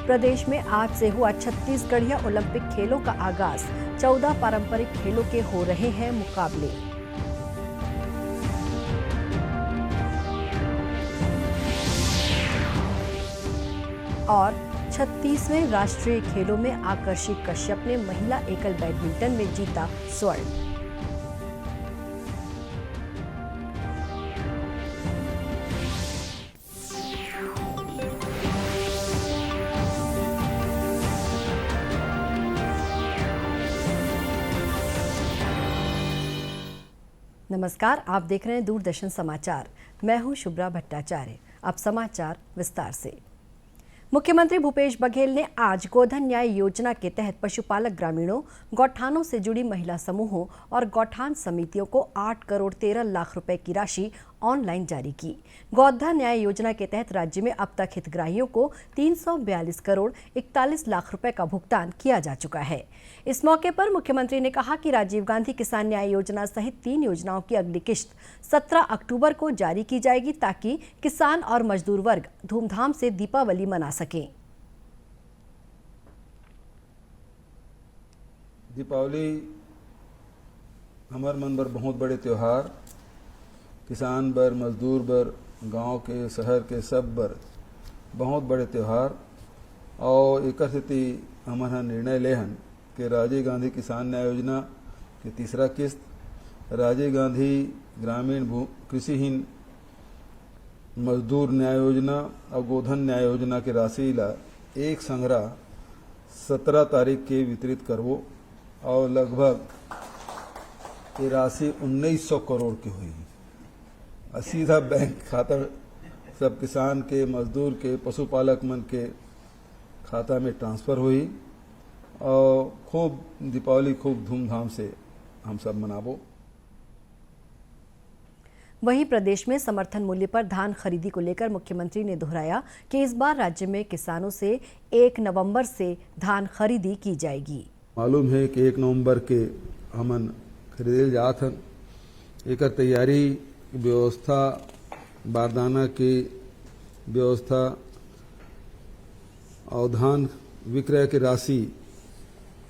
प्रदेश में आज से हुआ छत्तीसगढ़िया ओलंपिक खेलों का आगाज। 14 पारंपरिक खेलों के हो रहे हैं मुकाबले। और 36वें राष्ट्रीय खेलों में आकर्षि कश्यप ने महिला एकल बैडमिंटन में जीता स्वर्ण। नमस्कार, आप देख रहे हैं दूरदर्शन समाचार। मैं हूं शुभ्रा भट्टाचार्य। अब समाचार विस्तार से। मुख्यमंत्री भूपेश बघेल ने आज गोधन न्याय योजना के तहत पशुपालक ग्रामीणों, गौठानों से जुड़ी महिला समूहों और गौठान समितियों को 8 करोड़ 13 लाख रुपए की राशि ऑनलाइन जारी की। गोधन न्याय योजना के तहत राज्य में अब तक हितग्राहियों को 342 करोड़ 41 लाख रुपए का भुगतान किया जा चुका है। इस मौके पर मुख्यमंत्री ने कहा कि राजीव गांधी किसान न्याय योजना सहित 3 योजनाओं की अगली किश्त 17 अक्टूबर को जारी की जाएगी, ताकि किसान और मजदूर वर्ग धूमधाम से दीपावली मना सकें। दीपावली हमार मन बर बहुत बड़े त्योहार, किसान बर, मजदूर बर, गांव के, शहर के सब बर बहुत बड़े त्यौहार। और एक स्थिति हमारा निर्णय लेहन कि राजीव गांधी किसान न्याय योजना के तीसरा किस्त, राजीव गांधी ग्रामीण कृषिहीन मजदूर न्याय योजना और गोधन न्याय योजना के राशि ला एक संग्रह 17 तारीख के वितरित करवो और लगभग ये राशि 1900 करोड़ की हुई। सीधा बैंक खाता सब किसान के, मजदूर के, पशुपालक मन के खाता में ट्रांसफर हुई और खूब दीपावली खूब धूमधाम से हम सब मनाबो। वहीं प्रदेश में समर्थन मूल्य पर धान खरीदी को लेकर मुख्यमंत्री ने दोहराया कि इस बार राज्य में किसानों से 1 नवंबर से धान खरीदी की जाएगी। मालूम है कि 1 नवंबर के हमन खरीदे जात हन। एक तैयारी व्यवस्था, बारदाना की व्यवस्था और धान विक्रय की राशि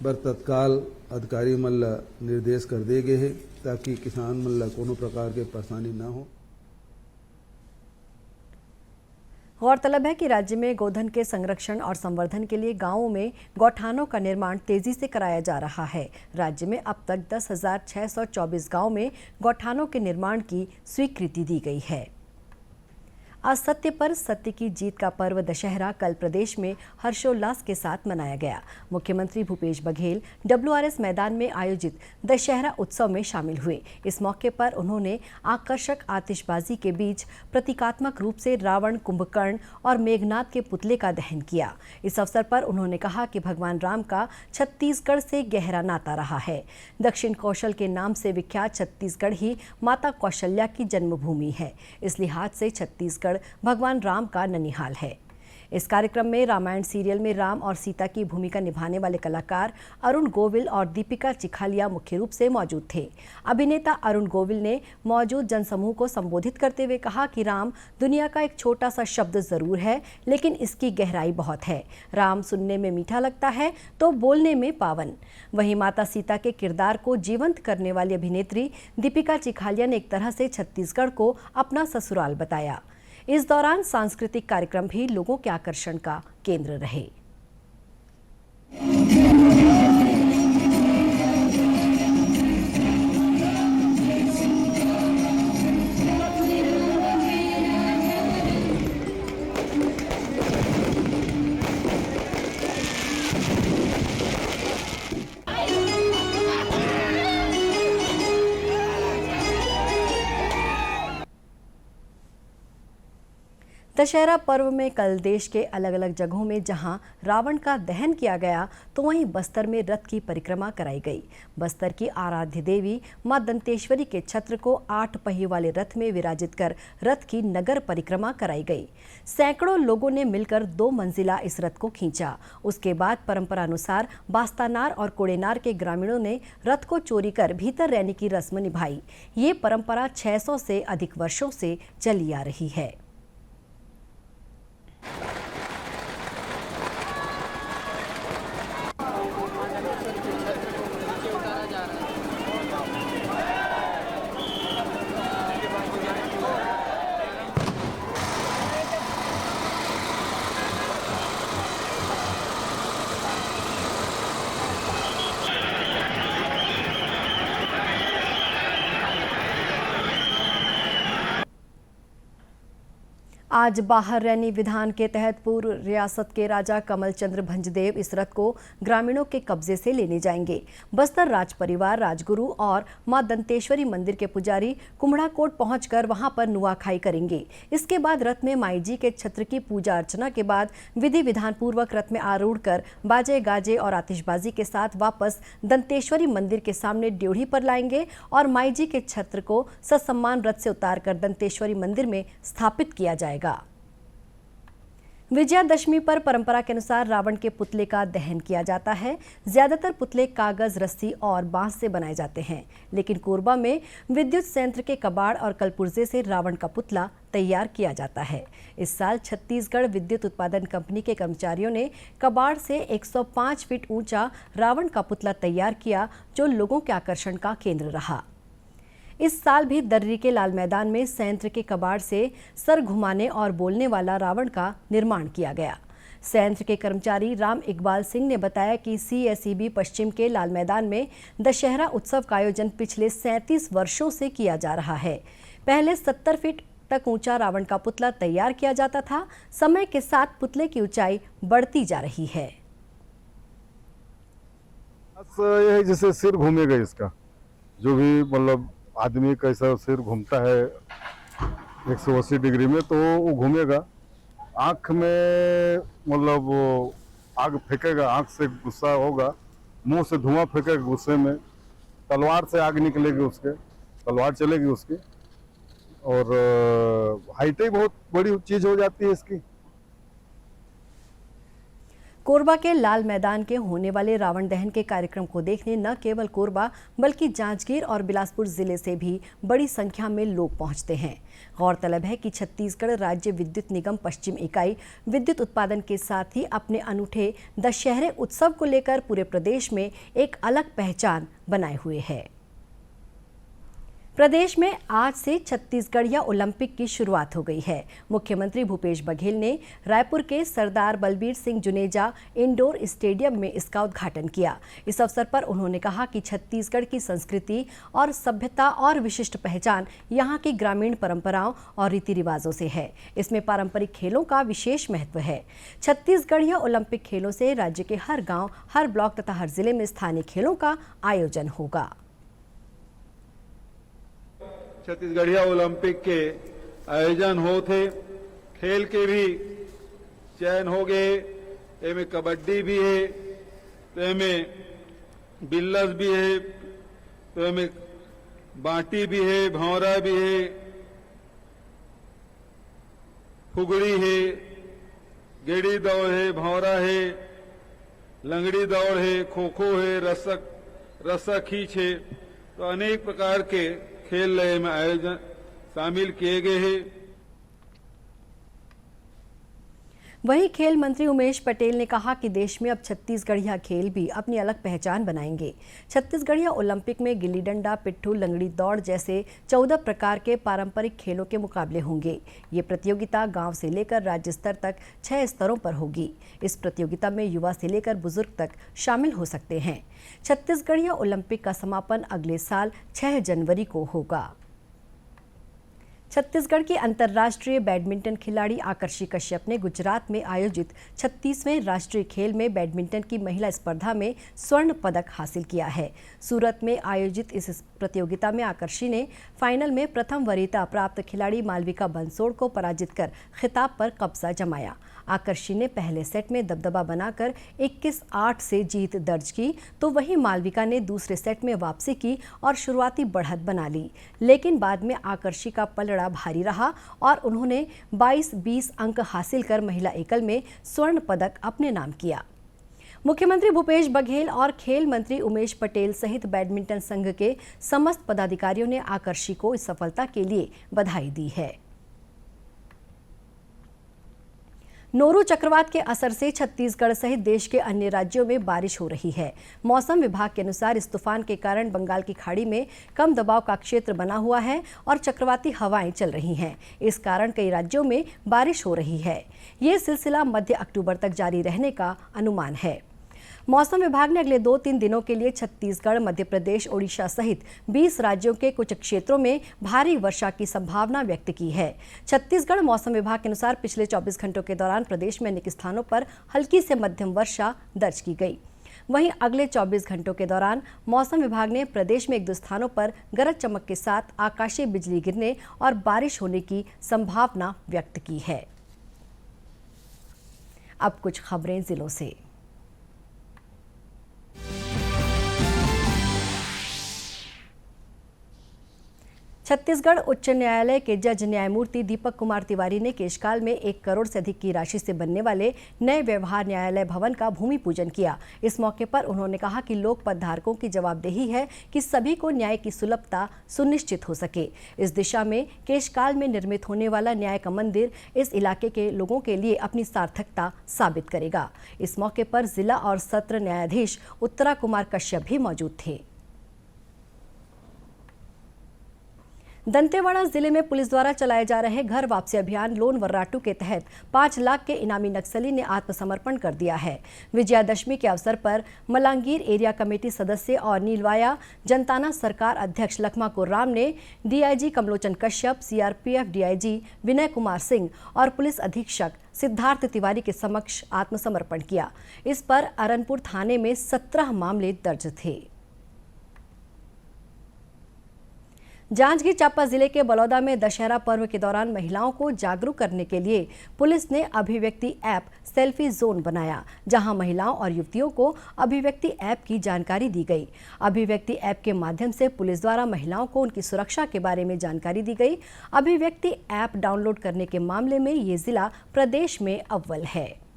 बर तत्काल अधिकारी मन ला निर्देश कर दे गए हैं, ताकि किसान मन ला कोनो प्रकार के परेशानी न हो। गौरतलब है कि राज्य में गोधन के संरक्षण और संवर्धन के लिए गांवों में गौठानों का निर्माण तेजी से कराया जा रहा है। राज्य में अब तक 10,624 गांवों में गौठानों के निर्माण की स्वीकृति दी गई है। असत्य पर सत्य की जीत का पर्व दशहरा कल प्रदेश में हर्षोल्लास के साथ मनाया गया। मुख्यमंत्री भूपेश बघेल WRS मैदान में आयोजित दशहरा उत्सव में शामिल हुए। इस मौके पर उन्होंने आकर्षक आतिशबाजी के बीच प्रतीकात्मक रूप से रावण, कुंभकर्ण और मेघनाद के पुतले का दहन किया। इस अवसर पर उन्होंने कहा कि भगवान राम का छत्तीसगढ़ से गहरा नाता रहा है। दक्षिण कौशल के नाम से विख्यात छत्तीसगढ़ ही माता कौशल्या की जन्मभूमि है। इस लिहाज से छत्तीसगढ़ भगवान राम का ननिहाल है। इस कार्यक्रम में रामायण सीरियल में राम और सीता की भूमिका निभाने वाले कलाकार अरुण गोविल और दीपिका चिखालिया मुख्य रूप से मौजूद थे। अभिनेता अरुण गोविल ने मौजूद जनसमूह को संबोधित करते हुए कहा कि राम दुनिया का एक छोटा सा शब्द जरूर है, लेकिन इसकी गहराई बहुत है। राम सुनने में मीठा लगता है तो बोलने में पावन। वहीं माता सीता के किरदार को जीवंत करने वाली अभिनेत्री दीपिका चिखालिया ने एक तरह से छत्तीसगढ़ को अपना ससुराल बताया। इस दौरान सांस्कृतिक कार्यक्रम भी लोगों के आकर्षण का केंद्र रहे। दशहरा पर्व में कल देश के अलग अलग जगहों में जहां रावण का दहन किया गया, तो वहीं बस्तर में रथ की परिक्रमा कराई गई। बस्तर की आराध्य देवी मां दंतेश्वरी के छत्र को 8 पहिए वाले रथ में विराजित कर रथ की नगर परिक्रमा कराई गई। सैकड़ों लोगों ने मिलकर 2 मंजिला इस रथ को खींचा। उसके बाद परंपरानुसार बास्तानार और कोड़ेनार के ग्रामीणों ने रथ को चोरी कर भीतर रहने की रस्म निभाई। ये परंपरा 600 से अधिक वर्षों से चली आ रही है। आज बाहर रैनी विधान के तहत पूर्व रियासत के राजा कमल चंद्र भंजदेव इस रथ को ग्रामीणों के कब्जे से लेने जाएंगे। बस्तर राज परिवार, राजगुरु और मां दंतेश्वरी मंदिर के पुजारी कुम्हड़ाकोट पहुंचकर वहां पर नुआखाई करेंगे। इसके बाद रथ में माई जी के छत्र की पूजा अर्चना के बाद विधि विधान पूर्वक रथ में आरूढ़ कर बाजे गाजे और आतिशबाजी के साथ वापस दंतेश्वरी मंदिर के सामने ड्योढ़ी पर लाएंगे और माई जी के छत्र को ससम्मान रथ से उतारकर दंतेश्वरी मंदिर में स्थापित किया जाएगा। विजयादशमी पर परंपरा के अनुसार रावण के पुतले का दहन किया जाता है। ज्यादातर पुतले कागज, रस्सी और बांस से बनाए जाते हैं, लेकिन कोरबा में विद्युत संयंत्र के कबाड़ और कलपुर्जे से रावण का पुतला तैयार किया जाता है। इस साल छत्तीसगढ़ विद्युत उत्पादन कंपनी के कर्मचारियों ने कबाड़ से 105 फीट ऊंचा रावण का पुतला तैयार किया, जो लोगों के आकर्षण का केंद्र रहा। इस साल भी दर्री के लाल मैदान में संयंत्र के कबाड़ से सर घुमाने और बोलने वाला रावण का निर्माण किया गया। संयंत्र के कर्मचारी राम इकबाल सिंह ने बताया कि CSEB पश्चिम के लाल मैदान में दशहरा उत्सव का आयोजन पिछले 37 वर्षों से किया जा रहा है। पहले 70 फीट तक ऊंचा रावण का पुतला तैयार किया जाता था। समय के साथ पुतले की ऊंचाई बढ़ती जा रही है। यही जैसे सिर घूमेगा, इसका जो भी मतलब आदमी कैसा सिर घूमता है 180 डिग्री में, तो वो घूमेगा। आँख में मतलब वो आग फेंकेगा, आँख से गुस्सा होगा, मुंह से धुआं फेंकेगा गुस्से में, तलवार से आग निकलेगी उसके, तलवार चलेगी उसकी, और हाइट ही बहुत बड़ी चीज हो जाती है इसकी। कोरबा के लाल मैदान के होने वाले रावण दहन के कार्यक्रम को देखने न केवल कोरबा बल्कि जांजगीर और बिलासपुर जिले से भी बड़ी संख्या में लोग पहुंचते हैं। गौरतलब है कि छत्तीसगढ़ राज्य विद्युत निगम पश्चिम इकाई विद्युत उत्पादन के साथ ही अपने अनूठे दशहरे उत्सव को लेकर पूरे प्रदेश में एक अलग पहचान बनाए हुए है। प्रदेश में आज से छत्तीसगढ़िया ओलंपिक की शुरुआत हो गई है। मुख्यमंत्री भूपेश बघेल ने रायपुर के सरदार बलबीर सिंह जुनेजा इंडोर स्टेडियम में इसका उद्घाटन किया। इस अवसर पर उन्होंने कहा कि छत्तीसगढ़ की संस्कृति और सभ्यता और विशिष्ट पहचान यहाँ की ग्रामीण परंपराओं और रीति रिवाजों से है। इसमें पारंपरिक खेलों का विशेष महत्व है। छत्तीसगढ़िया ओलंपिक खेलों से राज्य के हर गाँव, हर ब्लॉक तथा हर जिले में स्थानीय खेलों का आयोजन होगा। छत्तीसगढ़िया ओलंपिक के आयोजन हो थे, खेल के भी चयन हो गए। एमे कबड्डी भी है, तो एमे बिल्लस भी है, तो एमे बाटी भी है, भौरा भी है, फुगड़ी है, गेड़ी दौड़ है, भौरा है, लंगड़ी दौड़ है, खो खो है, रस्सा खींच है। तो अनेक प्रकार के खेल में आयोजन शामिल किए गए हैं। वहीं खेल मंत्री उमेश पटेल ने कहा कि देश में अब छत्तीसगढ़िया खेल भी अपनी अलग पहचान बनाएंगे। छत्तीसगढ़िया ओलंपिक में गिल्ली डंडा, पिट्ठू, लंगड़ी दौड़ जैसे 14 प्रकार के पारंपरिक खेलों के मुकाबले होंगे। ये प्रतियोगिता गांव से लेकर राज्य स्तर तक 6 स्तरों पर होगी। इस प्रतियोगिता में युवा से लेकर बुजुर्ग तक शामिल हो सकते हैं। छत्तीसगढ़िया ओलंपिक का समापन अगले साल 6 जनवरी को होगा। छत्तीसगढ़ की अंतर्राष्ट्रीय बैडमिंटन खिलाड़ी आकर्षि कश्यप ने गुजरात में आयोजित 36वें राष्ट्रीय खेल में बैडमिंटन की महिला स्पर्धा में स्वर्ण पदक हासिल किया है। सूरत में आयोजित इस प्रतियोगिता में आकर्षि ने फाइनल में प्रथम वरीयता प्राप्त खिलाड़ी मालविका बंसोड़ को पराजित कर खिताब पर कब्जा जमाया। आकर्षि ने पहले सेट में दबदबा बनाकर 21-8 से जीत दर्ज की, तो वहीं मालविका ने दूसरे सेट में वापसी की और शुरुआती बढ़त बना ली, लेकिन बाद में आकर्षि का पलड़ा भारी रहा और उन्होंने 22-20 अंक हासिल कर महिला एकल में स्वर्ण पदक अपने नाम किया। मुख्यमंत्री भूपेश बघेल और खेल मंत्री उमेश पटेल सहित बैडमिंटन संघ के समस्त पदाधिकारियों ने आकर्षि को इस सफलता के लिए बधाई दी है। नोरू चक्रवात के असर से छत्तीसगढ़ सहित देश के अन्य राज्यों में बारिश हो रही है। मौसम विभाग के अनुसार इस तूफान के कारण बंगाल की खाड़ी में कम दबाव का क्षेत्र बना हुआ है और चक्रवाती हवाएं चल रही हैं। इस कारण कई राज्यों में बारिश हो रही है। ये सिलसिला मध्य अक्टूबर तक जारी रहने का अनुमान है। मौसम विभाग ने अगले 2-3 दिनों के लिए छत्तीसगढ़, मध्य प्रदेश, ओडिशा सहित 20 राज्यों के कुछ क्षेत्रों में भारी वर्षा की संभावना व्यक्त की है। छत्तीसगढ़ मौसम विभाग के अनुसार पिछले 24 घंटों के दौरान प्रदेश में अनेक स्थानों पर हल्की से मध्यम वर्षा दर्ज की गई। वहीं अगले 24 घंटों के दौरान मौसम विभाग ने प्रदेश में 1-2 स्थानों पर गरज चमक के साथ आकाशीय बिजली गिरने और बारिश होने की संभावना व्यक्त की है। अब कुछ खबरें जिलों से। छत्तीसगढ़ उच्च न्यायालय के जज न्यायमूर्ति दीपक कुमार तिवारी ने केशकाल में 1 करोड़ से अधिक की राशि से बनने वाले नए व्यवहार न्यायालय भवन का भूमि पूजन किया। इस मौके पर उन्होंने कहा कि लोक पदधारकों की जवाबदेही है कि सभी को न्याय की सुलभता सुनिश्चित हो सके। इस दिशा में केशकाल में निर्मित होने वाला न्याय का मंदिर इस इलाके के लोगों के लिए अपनी सार्थकता साबित करेगा। इस मौके पर जिला और सत्र न्यायाधीश उत्तरा कुमार कश्यप भी मौजूद थे। दंतेवाड़ा जिले में पुलिस द्वारा चलाए जा रहे घर वापसी अभियान लोन वर्राटू के तहत 5 लाख के इनामी नक्सली ने आत्मसमर्पण कर दिया है। विजयादशमी के अवसर पर मलांगीर एरिया कमेटी सदस्य और नीलवाया जनताना सरकार अध्यक्ष लखमा कुर्राम ने DIG Kamlochan Kashyap, CRPF DIG Vinay Kumar Singh और पुलिस अधीक्षक सिद्धार्थ तिवारी के समक्ष आत्मसमर्पण किया। इस पर अरनपुर थाने में 17 मामले दर्ज थे। जांजगीर चांपा जिले के बलौदा में दशहरा पर्व के दौरान महिलाओं को जागरूक करने के लिए पुलिस ने अभिव्यक्ति ऐप सेल्फी जोन बनाया, जहां महिलाओं और युवतियों को अभिव्यक्ति ऐप की जानकारी दी गई। अभिव्यक्ति ऐप के माध्यम से पुलिस द्वारा महिलाओं को उनकी सुरक्षा के बारे में जानकारी दी गई। अभिव्यक्ति ऐप डाउनलोड करने के मामले में ये जिला प्रदेश में अव्वल है।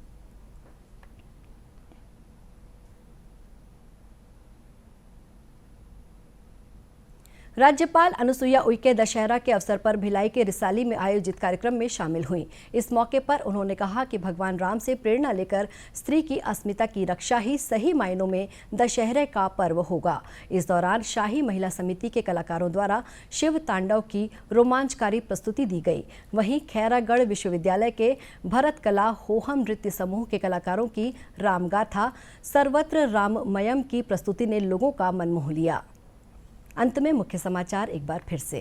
राज्यपाल अनुसुईया उइके दशहरा के अवसर पर भिलाई के रिसाली में आयोजित कार्यक्रम में शामिल हुईं। इस मौके पर उन्होंने कहा कि भगवान राम से प्रेरणा लेकर स्त्री की अस्मिता की रक्षा ही सही मायनों में दशहरे का पर्व होगा। इस दौरान शाही महिला समिति के कलाकारों द्वारा शिव तांडव की रोमांचकारी प्रस्तुति दी गई। वहीं खैरागढ़ विश्वविद्यालय के भरत कला होहम नृत्य समूह के कलाकारों की रामगाथा सर्वत्र राममयम की प्रस्तुति ने लोगों का मन मोह लिया। अंत में मुख्य समाचार एक बार फिर से।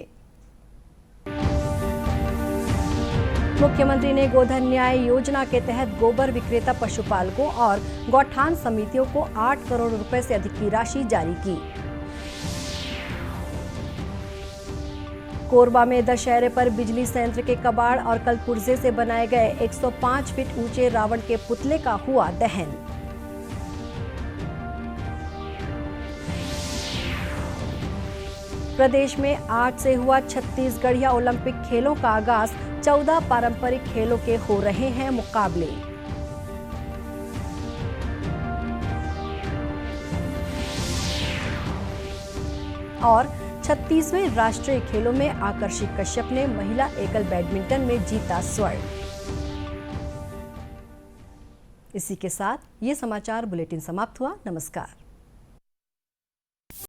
मुख्यमंत्री ने गोधन न्याय योजना के तहत गोबर विक्रेता पशुपालकों और गौठान समितियों को 8 करोड़ रुपए से अधिक की राशि जारी की। कोरबा में दशहरे पर बिजली संयंत्र के कबाड़ और कलपुर्जे से बनाए गए 105 फीट ऊंचे रावण के पुतले का हुआ दहन। प्रदेश में आज से हुआ छत्तीसगढ़िया ओलंपिक खेलों का आगाज। 14 पारंपरिक खेलों के हो रहे हैं मुकाबले। और 36वें राष्ट्रीय खेलों में आकर्षि कश्यप ने महिला एकल बैडमिंटन में जीता स्वर्ण। इसी के साथ ये समाचार बुलेटिन समाप्त हुआ। नमस्कार।